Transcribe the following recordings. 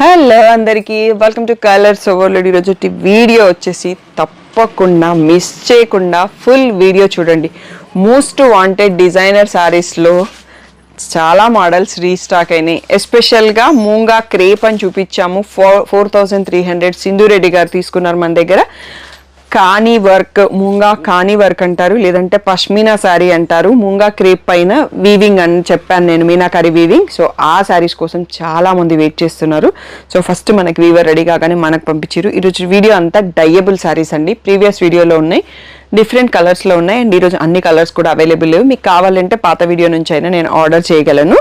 Hello అందరికీ welcome to colours overload. ఈరోజు video వచ్చేసి తప్పకుండా మిస్ చేయకుండా ఫుల్ వీడియో చూడండి. మోస్ట్ వాంటెడ్ డిజైనర్ శారీస్లో చాలా మోడల్స్ రీస్టాక్ అయినాయి. ఎస్పెషల్గా మూంగా క్రేప్ అని చూపించాము. 4300 సింధు రెడ్డి గారు తీసుకున్నారు మన దగ్గర. కాని వర్క్, మూంగా కాని వర్క్ అంటారు, లేదంటే పష్మీనా శారీ అంటారు. మూంగా క్రేప్ పైన వీవింగ్ అని చెప్పాను నేను, మీనాకారి వీవింగ్. సో ఆ శారీస్ కోసం చాలా మంది వెయిట్ చేస్తున్నారు. సో ఫస్ట్ మనకి వీవర్ రెడీ కాగానే మనకు పంపించారు. ఈరోజు వీడియో అంతా డైయబుల్ శారీస్ అండి. ప్రీవియస్ వీడియోలో ఉన్నాయి, డిఫరెంట్ కలర్స్లో ఉన్నాయి. అండ్ ఈరోజు అన్ని కలర్స్ కూడా అవైలబుల్ లేవు. మీకు కావాలంటే పాత వీడియో నుంచి అయినా నేను ఆర్డర్ చేయగలను.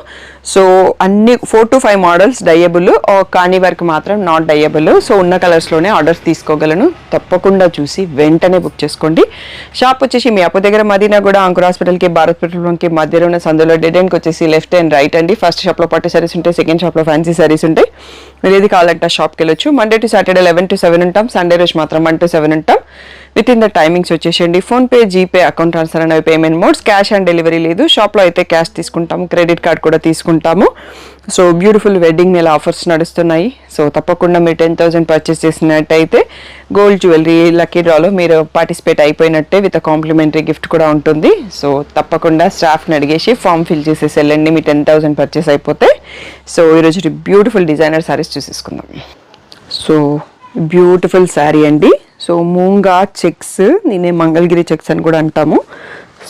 సో అన్ని 4 to 5 మోడల్స్ డైయబుల్, కానీ వర్క్ మాత్రం నాట్ డైయబుల్. సో ఉన్న కలర్స్లోనే ఆర్డర్స్ తీసుకోగలను. తప్పకుండా చూసి వెంటనే బుక్ చేసుకోండి. షాప్ వచ్చేసి మీ అప్పు దగ్గర మదీనాగూడ, అంకుర్ హాస్పిటల్కి, భారత్ పెట్రోల్ బంక్కి మధ్యలో ఉన్న సందులో డెడ్ ఎండ్కి వచ్చేసి లెఫ్ట్ అండ్ రైట్ అండి. ఫస్ట్ షాప్లో పట్టు సారీస్ ఉంటాయి, సెకండ్ షాప్లో ఫ్యాన్సీ సారీస్ ఉంటాయి. మీరు ఏది కావాలంటే షాప్కి వెళ్ళొచ్చు. మండే టు సాటర్డే 11 to 7 ఉంటాం. సండే రోజు మాత్రం 1 to 7 ఉంటాం. విత్ ఇన్ ద టైమింగ్స్ వచ్చేసండి. ఫోన్పే, జీపే, అకౌంట్ ట్రాన్స్ఫర్ అనేవి payment modes. Cash on delivery లేదు. షాప్లో అయితే క్యాష్ తీసుకుంటాము, క్రెడిట్ కార్డ్ కూడా తీసుకుంటాము. సో బ్యూటిఫుల్ వెడ్డింగ్ నెల ఆఫర్స్ నడుస్తున్నాయి. సో తప్పకుండా మీరు 10,000 పర్చేస్ చేసినట్టయితే గోల్డ్ జ్యువెలరీ లక్కీ డ్రాలో మీరు పార్టిసిపేట్ అయిపోయినట్టే, విత్ కాంప్లిమెంటరీ గిఫ్ట్ కూడా ఉంటుంది. సో తప్పకుండా స్టాఫ్ని అడిగేసి ఫామ్ ఫిల్ చేసేసి వెళ్ళండి, మీ 10,000 పర్చేస్ అయిపోతే. సో ఈరోజు బ్యూటిఫుల్ డిజైనర్ శారీస్ చూసేసుకుందాం. సో బ్యూటిఫుల్ శారీ అండి. సో మూంగా చెక్స్, నేనే మంగళగిరి చెక్స్ అని కూడా అంటాము.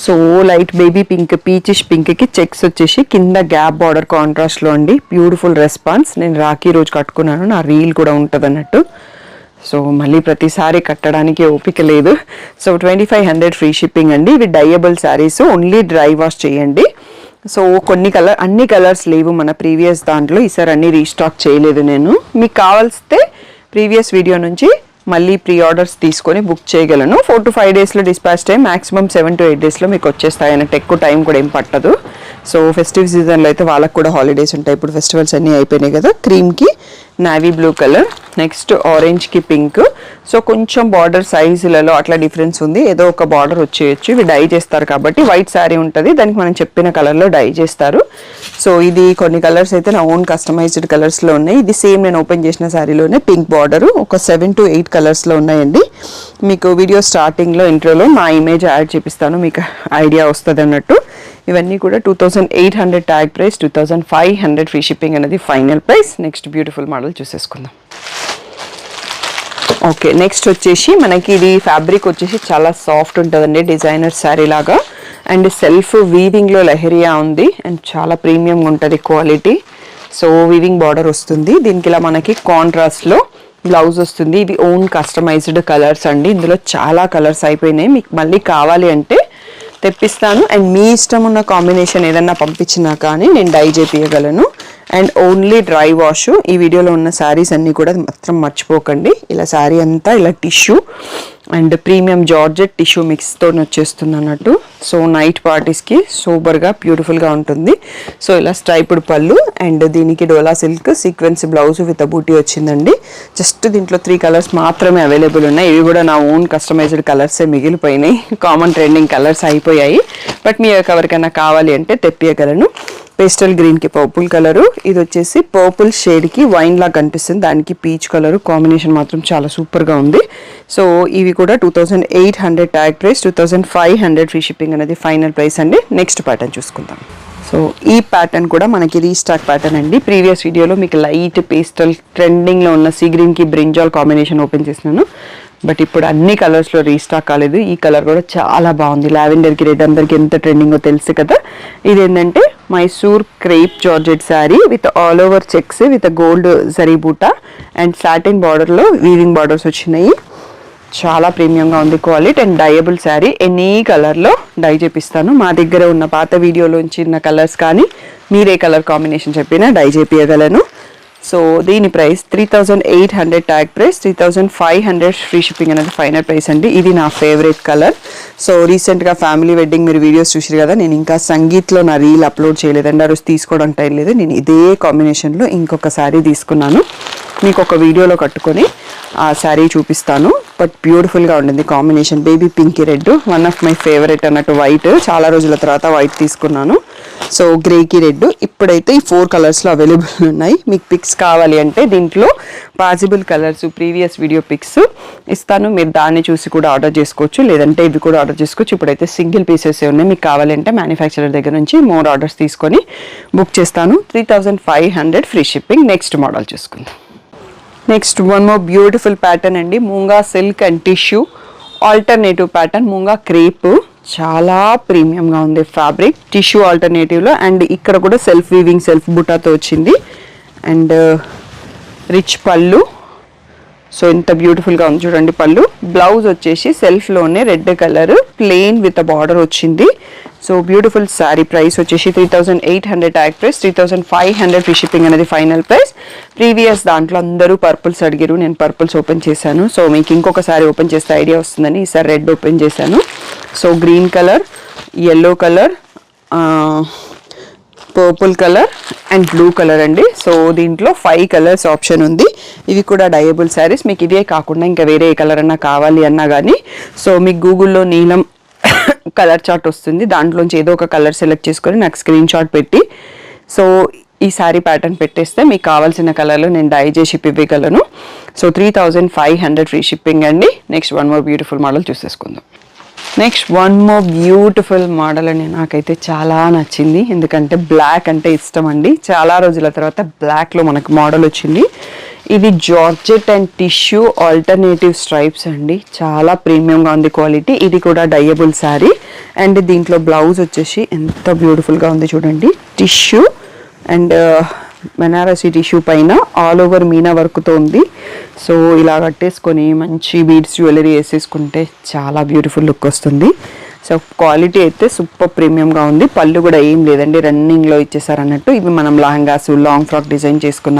So light baby pink, peachish పింక్కి చెక్స్ వచ్చేసి కింద గ్యాప్ బార్డర్ కాంట్రాస్ట్లో అండి. Beautiful response. నేను రాఖీ రోజు కట్టుకున్నాను, నా రీల్ కూడా ఉంటుంది అన్నట్టు. సో మళ్ళీ ప్రతిసారి కట్టడానికి ఓపిక లేదు. సో 2500 ఫ్రీ షిప్పింగ్ అండి. ఇవి డైయబుల్ శారీస్, ఓన్లీ డ్రై వాష్ చేయండి. సో అన్ని కలర్స్ లేవు మన ప్రీవియస్ దాంట్లో, ఈసారి అన్ని రీస్టాక్ చేయలేదు నేను. మీకు కావాల్స్తే ప్రీవియస్ వీడియో నుంచి మళ్ళీ ప్రీ ఆర్డర్స్ తీసుకొని బుక్ చేయగలను. 4 to 5 డేస్లో డిస్పాచ్ టైం, మాక్సిమం 7 to 8 డేస్లో మీకు వచ్చేస్తాయి అన్నట్టు. ఎక్కువ టైం కూడా ఏం పట్టదు. సో ఫెస్టివ్ సీజన్లో అయితే వాళ్ళకు కూడా హాలిడేస్ ఉంటాయి. ఇప్పుడు ఫెస్టివల్స్ అన్నీ అయిపోయినాయి కదా. క్రీమ్కి నావీ బ్లూ కలర్, నెక్స్ట్ ఆరెంజ్కి పింక్. సో కొంచెం బార్డర్ సైజులలో అట్లా డిఫరెన్స్ ఉంది, ఏదో ఒక బార్డర్ వచ్చేయచ్చు. ఇవి డై చేస్తారు కాబట్టి వైట్ శారీ ఉంటుంది, దానికి మనం చెప్పిన కలర్లో డై చేస్తారు. సో ఇది కొన్ని కలర్స్ అయితే నా ఓన్ కస్టమైజ్డ్ కలర్స్లో ఉన్నాయి. ఇది సేమ్ నేను ఓపెన్ చేసిన శారీలోనే పింక్ బార్డరు, ఒక 7 to 8 కలర్స్లో ఉన్నాయండి. మీకు వీడియో స్టార్టింగ్లో ఇంట్రోలో మా ఇమేజ్ యాడ్ చేపిస్తాను, మీకు ఐడియా వస్తుంది అన్నట్టు. ఇవన్నీ కూడా 2800 ట్యాగ్ ప్రైస్, 2500 ఫ్రీ షిప్పింగ్ అనేది final price. Next beautiful model చూసేసుకుందాం. ఓకే, నెక్స్ట్ వచ్చేసి మనకి ఇది ఫ్యాబ్రిక్ వచ్చేసి చాలా సాఫ్ట్ ఉంటుందండి, డిజైనర్ శారీ లాగా. అండ్ సెల్ఫ్ వీవింగ్లో లెహరియా ఉంది, అండ్ చాలా ప్రీమియంగా ఉంటుంది క్వాలిటీ. సో వీవింగ్ బార్డర్ వస్తుంది, దీనికి ఇలా మనకి కాంట్రాస్ట్లో బ్లౌజ్ వస్తుంది. ఇవి ఓన్ కస్టమైజ్డ్ కలర్స్ అండి. ఇందులో చాలా కలర్స్ అయిపోయినాయి, మీకు మళ్ళీ కావాలి అంటే తెప్పిస్తాను. అండ్ మీ ఇష్టం ఉన్న కాంబినేషన్ ఏదన్నా పంపించినా కానీ నేను డై చేపియగలను. And only dry wash. ఈ వీడియోలో ఉన్న శారీస్ అన్నీ కూడా మాత్రం మర్చిపోకండి. ఇలా శారీ అంతా ఇలా tissue and premium georgette tissue మిక్స్తో వచ్చేస్తుంది అన్నట్టు. సో నైట్ పార్టీస్కి సూపర్గా బ్యూటిఫుల్గా ఉంటుంది. సో ఇలా స్ట్రైప్డ్ పళ్ళు, అండ్ దీనికి డోలా సిల్క్ సీక్వెన్స్ బ్లౌజ్ విత్ బూటీ వచ్చిందండి. జస్ట్ దీంట్లో 3 కలర్స్ మాత్రమే అవైలబుల్ ఉన్నాయి. ఇవి కూడా నా ఓన్ కస్టమైజ్డ్ కలర్సే మిగిలిపోయినాయి, కామన్ ట్రెండింగ్ కలర్స్ అయిపోయాయి. బట్ మీ ఎవరికైనా కావాలి అంటే తెప్పియగలను. పేస్టల్ గ్రీన్కి పర్పుల్ కలరు, ఇది వచ్చేసి పర్పుల్ షేడ్కి వైన్ లాగా కనిపిస్తుంది, దానికి పీచ్ కలరు. కాంబినేషన్ మాత్రం చాలా సూపర్గా ఉంది. సో ఇవి కూడా 2800 ట్యాగ్ ప్రైస్, 2500 ఫ్రీ షిప్పింగ్ అనేది ఫైనల్ ప్రైస్ అండి. నెక్స్ట్ ప్యాటర్న్ చూసుకుందాం. సో ఈ ప్యాటర్న్ కూడా మనకి రీస్టాక్ ప్యాటర్న్ అండి. ప్రీవియస్ వీడియోలో మీకు లైట్ పేస్టల్ ట్రెండింగ్లో ఉన్న సీ గ్రీన్కి బ్రింజాల్ కాంబినేషన్ ఓపెన్ చేసినాను. బట్ ఇప్పుడు అన్ని కలర్స్లో రీస్టాక్ కాలేదు. ఈ కలర్ కూడా చాలా బాగుంది, లావెండర్కి రెడ్ అందరికి ఎంత ట్రెండింగో తెలుసు కదా. ఇదేంటంటే Mysore crepe georgette sari with all over checks with gold zari బూటా అండ్ సాటిన్ బార్డర్లో వీవింగ్ బార్డర్స్ వచ్చినాయి. చాలా ప్రీమియంగా ఉంది క్వాలిటీ. అండ్ డైయబుల్ శారీ, ఎనీ కలర్లో డై చేపిస్తాను. మా దగ్గర ఉన్న పాత వీడియోలోంచి ఉన్న కలర్స్ కానీ మీరే కలర్ కాంబినేషన్ చెప్పినా డై చేపియగలను. సో దీని price 3800 tag price, 3500 free shipping అనేది ఫైనల్ ప్రైస్ అండి. ఇది నా ఫేవరెట్ కలర్. సో రీసెంట్గా ఫ్యామిలీ వెడ్డింగ్ మీరు వీడియోస్ చూసారు కదా, నేను ఇంకా సంగీత్లో నా రీల్ అప్లోడ్ చేయలేదండి, ఆ రోజు తీసుకోవడానికి టైం లేదు. నేను ఇదే కాంబినేషన్లో ఇంకొక శారీ తీసుకున్నాను, మీకు ఒక వీడియోలో కట్టుకొని ఆ శారీ చూపిస్తాను. బట్ బ్యూటిఫుల్గా ఉండింది combination. Baby pink red, one of my favourite అన్నట్టు. వైట్ చాలా రోజుల తర్వాత వైట్ తీసుకున్నాను. సో గ్రేకి రెడ్. ఇప్పుడైతే ఈ 4 కలర్స్లో అవైలబుల్ ఉన్నాయి. మీకు పిక్స్ కావాలి అంటే దీంట్లో possible colours previous video pics ఇస్తాను, మీరు దాన్ని చూసి కూడా ఆర్డర్ చేసుకోవచ్చు, లేదంటే ఇవి కూడా ఆర్డర్ చేసుకోవచ్చు. ఇప్పుడైతే సింగిల్ పీసెస్ ఉన్నాయి. మీకు కావాలంటే మ్యానుఫ్యాక్చరర్ దగ్గర నుంచి మోర్ ఆర్డర్స్ తీసుకొని బుక్ చేస్తాను. 3500 ఫ్రీ షిప్పింగ్. నెక్స్ట్ మోడల్ చూసుకుందాం. Next one more beautiful pattern అండి. Moonga silk and tissue alternative pattern. Moonga crepe చాలా ప్రీమియంగా ఉంది ఫ్యాబ్రిక్, టిష్యూ ఆల్టర్నేటివ్లో. అండ్ ఇక్కడ కూడా సెల్ఫ్ వీవింగ్, సెల్ఫ్ బుటాతో వచ్చింది. అండ్ రిచ్ పళ్ళు. సో ఇంత బ్యూటిఫుల్గా ఉంది చూడండి పళ్ళు. బ్లౌజ్ వచ్చేసి సెల్ఫ్లోనే red colour plain with border వచ్చింది. So beautiful sari. ప్రైస్ వచ్చేసి 3800 ట్యాగ్ ప్రైస్, 3500 ఫ్రీ షిప్పింగ్ అనేది ఫైనల్ ప్రైస్. ప్రీవియస్ దాంట్లో అందరూ పర్పుల్స్ అడిగారు, నేను పర్పుల్స్ ఓపెన్ చేశాను. సో మీకు ఇంకొకసారి ఓపెన్ చేస్తే ఐడియా వస్తుందని ఈసారి రెడ్ ఓపెన్ చేశాను. So green colour, yellow colour, purple colour and blue colour అండి. సో దీంట్లో 5 కలర్స్ ఆప్షన్ ఉంది. ఇవి కూడా డయబుల్ శారీస్. మీకు ఇవే కాకుండా ఇంకా వేరే ఏ కలర్ అన్నా కావాలి అన్నా కానీ సో మీకు గూగుల్లో నీలం కలర్ చార్ట్ వస్తుంది, దాంట్లోంచి ఏదో ఒక కలర్ సెలెక్ట్ చేసుకొని నాకు స్క్రీన్ షాట్ పెట్టి సో ఈ శారీ ప్యాటర్న్ పెట్టేస్తే మీకు కావాల్సిన కలర్లో నేను డై చేసి ఇవ్వగలను. సో 3500 ఫ్రీ షిప్పింగ్ అండి. Next one more beautiful model చూసేసుకుందాం. Next one more beautiful model అండి. నాకైతే చాలా నచ్చింది, ఎందుకంటే బ్లాక్ అంటే ఇష్టం అండి. చాలా రోజుల తర్వాత బ్లాక్లో మనకు మోడల్ వచ్చింది. ఇది georgette and tissue alternative stripes అండి. చాలా ప్రీమియంగా ఉంది క్వాలిటీ. ఇది కూడా డయబుల్ శారీ. అండ్ దీంట్లో బ్లౌజ్ వచ్చేసి ఎంత బ్యూటిఫుల్గా ఉంది చూడండి. టిష్యూ అండ్ బనారసి టిష్యూ పైన ఆల్ ఓవర్ మీనా వర్క్తో ఉంది. సో ఇలా కట్టేసుకొని మంచి బీడ్స్ జ్యువెలరీ వేసేసుకుంటే చాలా బ్యూటిఫుల్ లుక్ వస్తుంది. సో క్వాలిటీ అయితే సూపర్ ప్రీమియంగా ఉంది. పళ్ళు కూడా ఏం లేదండి, రన్నింగ్లో ఇచ్చేసారు అన్నట్టు. ఇవి మనం లహంగాస్, లాంగ్ ఫ్రాక్ డిజైన్ చేసుకున్న,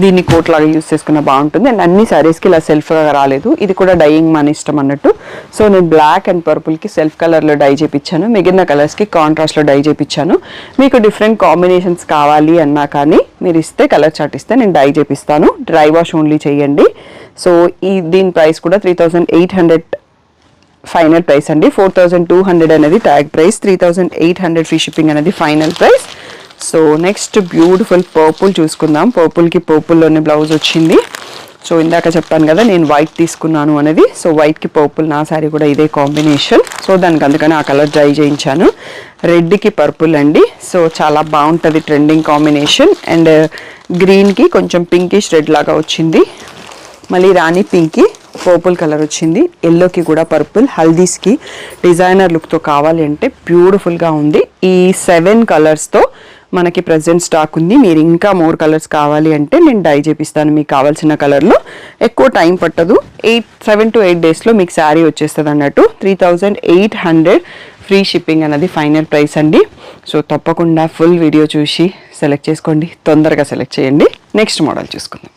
దీన్ని కోట్ లాగా యూస్ చేసుకున్న బాగుంటుంది. అండ్ అన్ని శారీస్కి ఇలా సెల్ఫ్గా రాలేదు. ఇది కూడా డైయింగ్ మన ఇష్టం అన్నట్టు. సో నేను బ్లాక్ అండ్ పర్పుల్కి సెల్ఫ్ కలర్లో డై చేయించాను, మిగిలిన కలర్స్కి కాంట్రాస్ట్లో డై చేయించాను. మీకు డిఫరెంట్ కాంబినేషన్స్ కావాలి అన్నా కానీ మీరు ఇస్తే, కలర్ చార్ట్ ఇస్తే నేను డై చేపిస్తాను. డ్రై వాష్ ఓన్లీ చేయండి. సో దీని ప్రైస్ కూడా 3800 ఫైనల్ ప్రైస్ అండి. 4200 అనేది ట్యాగ్ ప్రైస్, 3800 ఫ్రీ షిప్పింగ్ అనేది final price. So next beautiful purple చూసుకుందాం. పర్పుల్కి పర్పుల్లోనే బ్లౌజ్ వచ్చింది. సో ఇందాక చెప్పాను కదా నేను వైట్ తీసుకున్నాను అనేది. సో వైట్కి పర్పుల్, నా శారీ కూడా ఇదే కాంబినేషన్. సో దానికి అందుకని ఆ కలర్ డ్రై చేయించాను. రెడ్కి పర్పుల్ అండి. సో చాలా బాగుంటుంది ట్రెండింగ్ కాంబినేషన్. అండ్ గ్రీన్కి కొంచెం పింకిష్ రెడ్ లాగా వచ్చింది. మళ్ళీ రాణి పింక్కి పర్పుల్ కలర్ వచ్చింది. ఎల్లోకి కూడా పర్పుల్. హల్దీస్కి డిజైనర్ లుక్తో కావాలి అంటే బ్యూటిఫుల్గా ఉంది. ఈ 7 కలర్స్తో మనకి ప్రజెంట్ స్టాక్ ఉంది. మీరు ఇంకా మోర్ కలర్స్ కావాలి అంటే నేను డై చేపిస్తాను మీకు కావాల్సిన కలర్లో. ఎక్కువ టైం పట్టదు, 7 to 8 డేస్లో మీకు శారీ వచ్చేస్తుంది అన్నట్టు. 3800 ఫ్రీ షిప్పింగ్ అనేది ఫైనల్ ప్రైస్ అండి. సో తప్పకుండా ఫుల్ వీడియో చూసి సెలెక్ట్ చేసుకోండి, తొందరగా సెలెక్ట్ చేయండి. నెక్స్ట్ మోడల్ చూసుకుందాం.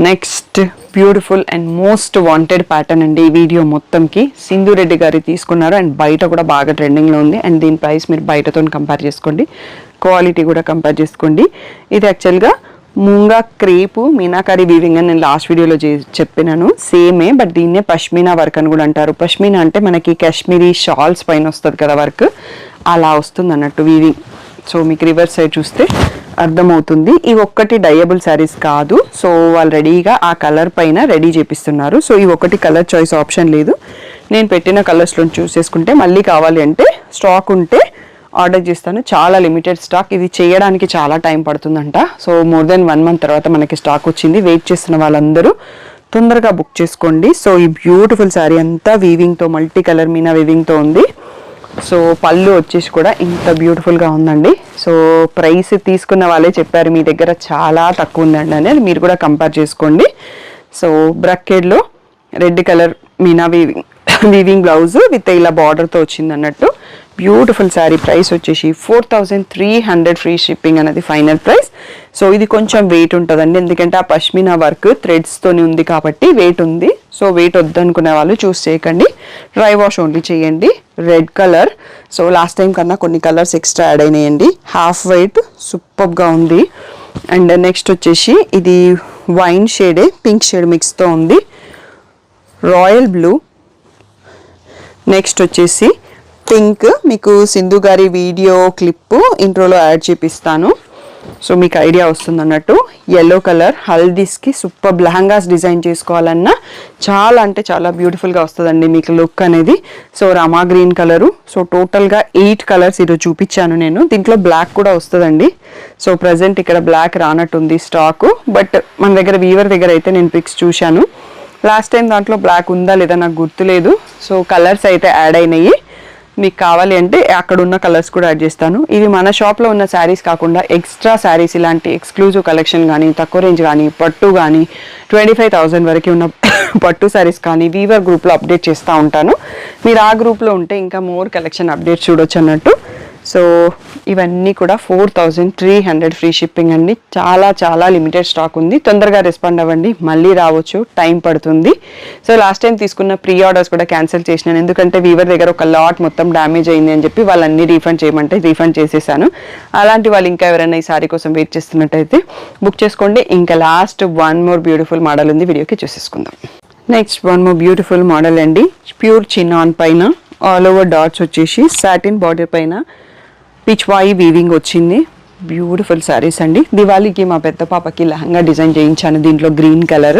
Next beautiful and most wanted pattern అండి. ఈ వీడియో మొత్తంకి సింధు రెడ్డి గారి తీసుకున్నారు. అండ్ బయట కూడా బాగా ట్రెండింగ్లో ఉంది. అండ్ దీని ప్రైస్ మీరు బయటతో కంపేర్ చేసుకోండి, క్వాలిటీ కూడా కంపేర్ చేసుకోండి. ఇది యాక్చువల్గా మూంగా క్రేపు మీనాకారి వీవింగ్ అని నేను లాస్ట్ వీడియోలో చెప్పినాను, సేమే. బట్ దీన్నే పష్మీనా వర్క్ అని కూడా అంటారు. పష్మీనా అంటే మనకి కాశ్మీరీ షాల్స్ పైన వస్తుంది కదా వర్క్, అలా వస్తుంది అన్నట్టు వీవింగ్. సో మీకు రివర్స్ సైడ్ చూస్తే అర్థమవుతుంది. ఇవి ఒక్కటి డయబుల్ శారీస్ కాదు. సో వాళ్ళు రెడీగా ఆ కలర్ పైన రెడీ చేపిస్తున్నారు. సో ఇవి ఒకటి కలర్ చాయిస్ ఆప్షన్ లేదు. నేను పెట్టిన కలర్స్లో చూస్ చేసుకుంటే మళ్ళీ కావాలి అంటే స్టాక్ ఉంటే ఆర్డర్ చేస్తాను. చాలా లిమిటెడ్ స్టాక్. ఇది చేయడానికి చాలా టైం పడుతుందంట. సో మోర్ దెన్ 1 month తర్వాత మనకి స్టాక్ వచ్చింది. వెయిట్ చేస్తున్న వాళ్ళందరూ తొందరగా బుక్ చేసుకోండి. సో ఈ బ్యూటిఫుల్ శారీ అంతా వీవింగ్తో, మల్టీ కలర్ మీనా వీవింగ్తో ఉంది. సో పళ్ళు వచ్చేసి కూడా ఇంత బ్యూటిఫుల్గా ఉందండి. సో ప్రైస్ తీసుకున్న వాళ్ళే చెప్పారు మీ దగ్గర చాలా తక్కువ ఉందండి అనేది, మీరు కూడా కంపేర్ చేసుకోండి. సో బ్రక్కెడ్లో red colour meena weaving blouse with ఇలా బార్డర్తో వచ్చింది అన్నట్టు. బ్యూటిఫుల్ శారీ. ప్రైస్ వచ్చేసి 4300 ఫ్రీ షిప్పింగ్ అనేది ఫైనల్ ప్రైస్. సో ఇది కొంచెం వెయిట్ ఉంటుందండి, ఎందుకంటే ఆ పష్మీనా వర్క్ థ్రెడ్స్తోని ఉంది కాబట్టి వెయిట్ ఉంది. సో వెయిట్ వద్దనుకునే వాళ్ళు చూస్ చేయకండి, డ్రై వాష్ ఓన్లీ చేయండి. Red colour. So last time కన్నా కొన్ని కలర్స్ ఎక్స్ట్రా యాడ్ అయినాయండి. హాఫ్ వైట్ సూపర్గా ఉంది. అండ్ నెక్స్ట్ వచ్చేసి ఇది వైన్ షేడే, పింక్ షేడ్ మిక్స్తో ఉంది. రాయల్ బ్లూ, నెక్స్ట్ వచ్చేసి పింక్. మీకు సింధు గారి వీడియో క్లిప్ ఇంట్రోలో యాడ్ చేపిస్తాను, సో మీకు ఐడియా వస్తుంది అన్నట్టు. ఎల్లో కలర్, హల్దీస్కి సూపర్ లెహంగాస్ డిజైన్ చేసుకోవాలన్నా చాలా అంటే చాలా బ్యూటిఫుల్గా వస్తుందండి మీకు లుక్ అనేది. So Rama green colour. So టోటల్గా 8 కలర్స్ ఈరోజు చూపించాను నేను. దీంట్లో బ్లాక్ కూడా వస్తుందండి. సో ప్రజెంట్ ఇక్కడ బ్లాక్ రానట్టుంది స్టాకు, బట్ మన దగ్గర వీవర్ దగ్గర అయితే నేను పిక్స్ చూశాను. లాస్ట్ టైం దాంట్లో బ్లాక్ ఉందా లేదా నాకు గుర్తులేదు. సో కలర్స్ అయితే యాడ్ అయినాయి. మీకు కావాలి అంటే అక్కడ ఉన్న కలర్స్ కూడా యాడ్ చేస్తాను. ఇవి మన షాప్లో ఉన్న శారీస్ కాకుండా ఎక్స్ట్రా శారీస్, ఇలాంటి ఎక్స్క్లూజివ్ కలెక్షన్ కానీ, తక్కువ రేంజ్ కానీ, పట్టు కానీ 25,000 వరకు ఉన్న పట్టు శారీస్ కానీ వీవర్ గ్రూప్లో అప్డేట్ చేస్తూ ఉంటాను. మీరు ఆ గ్రూప్లో ఉంటే ఇంకా మోర్ కలెక్షన్ అప్డేట్ చూడొచ్చు అన్నట్టు. సో ఇవన్నీ కూడా 4,300 ఫ్రీ షిప్పింగ్ అండి. చాలా చాలా లిమిటెడ్ స్టాక్ ఉంది. తొందరగా రెస్పాండ్ అవ్వండి, మళ్ళీ రావచ్చు, టైం పడుతుంది. సో లాస్ట్ టైం తీసుకున్న ప్రీ ఆర్డర్స్ కూడా క్యాన్సిల్ చేసినాను, ఎందుకంటే వీవర్ దగ్గర ఒక లాట్ మొత్తం డ్యామేజ్ అయింది అని చెప్పి వాళ్ళన్నీ రీఫండ్ చేయమంటే రీఫండ్ చేసేసాను. అలాంటి వాళ్ళు ఇంకా ఎవరైనా ఈ సారీ కోసం వెయిట్ చేస్తున్నట్టయితే బుక్ చేసుకోండి. ఇంకా last one more beautiful model ఉంది, వీడియోకి చూసేసుకుందాం. Next one more beautiful model అండి. ప్యూర్ చినాన్ పైన ఆల్ ఓవర్ డాట్స్ వచ్చేసి సాటిన్ బార్డర్ పైన పిచ్వాయి వీవింగ్ వచ్చింది. బ్యూటిఫుల్ శారీస్ అండి. దివాళీకి మా పెద్ద పాపకి లెహంగా డిజైన్ చేయించాను దీంట్లో గ్రీన్ కలర్.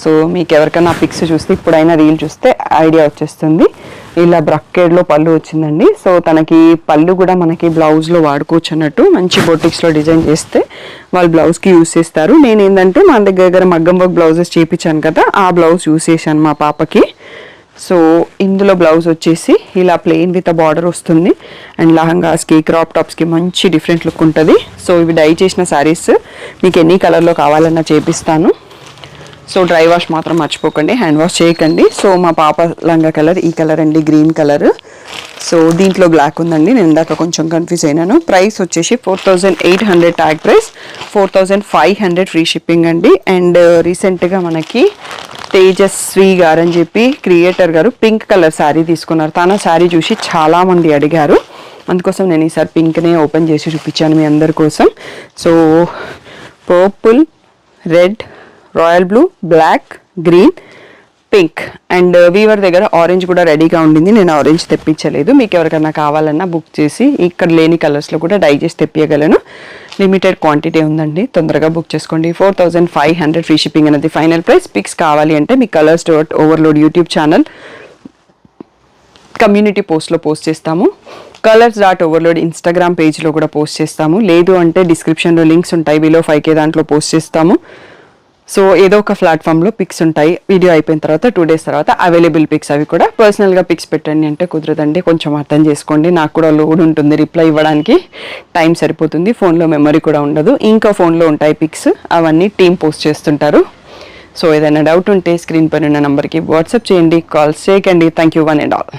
సో మీకు ఎవరికైనా పిక్స్ చూస్తే, ఇప్పుడైనా రీల్ చూస్తే ఐడియా వచ్చేస్తుంది. ఇలా బ్రక్కెడ్లో పళ్ళు వచ్చిందండి. సో తనకి పళ్ళు కూడా మనకి బ్లౌజ్లో వాడుకోవచ్చు అన్నట్టు. మంచి బొటిక్స్లో డిజైన్ చేస్తే వాళ్ళు బ్లౌజ్కి యూస్ చేస్తారు. నేను ఏంటంటే మన దగ్గర మగ్గం వర్క్ బ్లౌజెస్ చేయించాను కదా, ఆ బ్లౌజ్ యూస్ చేశాను మా పాపకి. సో ఇందులో బ్లౌజ్ వచ్చేసి ఇలా ప్లెయిన్ విత్ బార్డర్ వస్తుంది. అండ్ లహంగాస్కి, క్రాప్ టాప్స్కి మంచి డిఫరెంట్ లుక్ ఉంటుంది. సో ఇవి డై చేసిన శారీస్, మీకు ఎన్ని కలర్లో కావాలన్నా చేపిస్తాను. సో డ్రై వాష్ మాత్రం మర్చిపోకండి, హ్యాండ్ వాష్ చేయకండి. సో మా పాప లంగా కలర్ ఈ కలర్ అండి, గ్రీన్ కలర్. సో దీంట్లో బ్లాక్ ఉందండి, నేను ఇందాక కొంచెం కన్ఫ్యూజ్ అయినాను. ప్రైస్ వచ్చేసి 4,800 ట్యాగ్ ప్రైస్, 4,500 ఫ్రీ షిప్పింగ్ అండి. అండ్ రీసెంట్గా మనకి తేజస్వి గారు అని చెప్పి క్రియేటర్ గారు పింక్ కలర్ శారీ తీసుకున్నారు. తన శారీ చూసి చాలామంది అడిగారు, అందుకోసం నేను ఈసారి పింక్నే ఓపెన్ చేసి చూపించాను మీ అందరి కోసం. So purple, red, royal blue, black, green, pink and weaver దగ్గర ఆరెంజ్ కూడా రెడీగా ఉండింది. నేను ఆరెంజ్ తెప్పించలేదు. మీకు ఎవరికైనా కావాలన్నా బుక్ చేసి ఇక్కడ లేని కలర్స్లో కూడా డై చేసి తెప్పియగలను. లిమిటెడ్ క్వాంటిటీ ఉందండి, తొందరగా బుక్ చేసుకోండి. 4,500 ఫ్రీ షిప్పింగ్ అనేది ఫైనల్ ప్రైస్. పిక్స్ కావాలి అంటే మీ colours dot overload YouTube channel community పోస్ట్లో పోస్ట్ చేస్తాము. కలర్స్ డాట్ ఓవర్లోడ్ ఇన్స్టాగ్రామ్ పేజ్లో కూడా పోస్ట్ చేస్తాము. లేదు అంటే డిస్క్రిప్షన్లో లింక్స్ ఉంటాయి, బిలో 5K దాంట్లో పోస్ట్ చేస్తాము. సో ఏదో ఒక ప్లాట్ఫామ్లో పిక్స్ ఉంటాయి. వీడియో అయిపోయిన తర్వాత 2 days తర్వాత అవైలబుల్ పిక్స్. అవి కూడా పర్సనల్గా పిక్స్ పెట్టండి అంటే కుదరదండి, కొంచెం అర్థం చేసుకోండి. నాకు కూడా లోడ్ ఉంటుంది, రిప్లై ఇవ్వడానికి టైం సరిపోతుంది, ఫోన్లో మెమరీ కూడా ఉండదు. ఇంకా ఫోన్లో ఉంటాయి పిక్స్, అవన్నీ టీం పోస్ట్ చేస్తుంటారు. సో ఏదైనా డౌట్ ఉంటే స్క్రీన్ పైన ఉన్న నెంబర్కి వాట్సాప్ చేయండి, కాల్స్ చేయకండి. Thank you one and all.